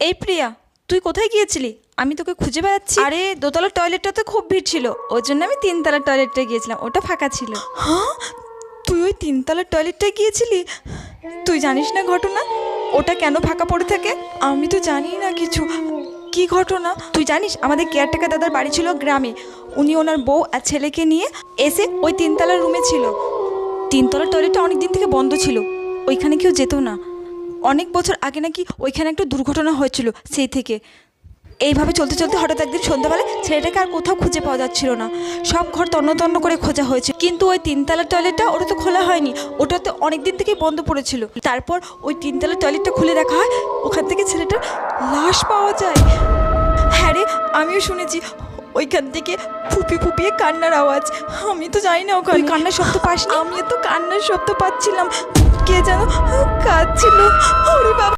এই প্রিয়া, তুই কোথায় গিয়েছিলি? আমি তোকে খুঁজে বেড়াচ্ছি। আরে দোতলার টয়লেটটাতে খুব ভিড় ছিল, ওই জন্য আমি তিনতলার টয়লেটটা গিয়েছিলাম, ওটা ফাঁকা ছিল। হ্যাঁ, তুই ওই তিনতলার টয়লেটটায় গিয়েছিলি? তুই জানিস না ঘটনা ওটা কেন ফাঁকা পড়ে থাকে? আমি তো জানি না কিছু। কি ঘটনা? তুই জানিস আমাদের কেয়ারটেকার দাদার বাড়ি ছিল গ্রামে। উনি ওনার বউ আর ছেলেকে নিয়ে এসে ওই তিনতলার রুমে ছিল। তিনতলার টয়লেটটা অনেক দিন থেকে বন্ধ ছিল, ওইখানে কেউ যেত না। অনেক বছর আগে নাকি ওইখানে একটা দুর্ঘটনা হয়েছিল, সেই থেকে এইভাবে চলতে চলতে হঠাৎ একদিন সন্ধ্যাবেলায় ছেলেটাকে আর কোথাও খুঁজে পাওয়া যাচ্ছিল না। সব ঘর তন্ন তন্ন করে খোঁজা হয়েছে, কিন্তু ওই তিনতলার টয়লেটটা ওটা তো খোলা হয়নি, ওটাতে অনেক দিন থেকেই বন্ধ পড়েছিল। তারপর ওই তিনতলার টয়লেটটা খুলে দেখা হয়, ওখান থেকে ছেলেটার লাশ পাওয়া যায়। হ্যাঁ রে, আমিও শুনেছি ওইখান থেকে ফুপিয়ে ফুপিয়ে কান্নার আওয়াজ। আমি তো জানি না ওখানে কান্নার শব্দ পাসনি। আমিও তো কান্নার শব্দ পাচ্ছিলাম, কে যেন কাঁদছিল। ওরে বাবা।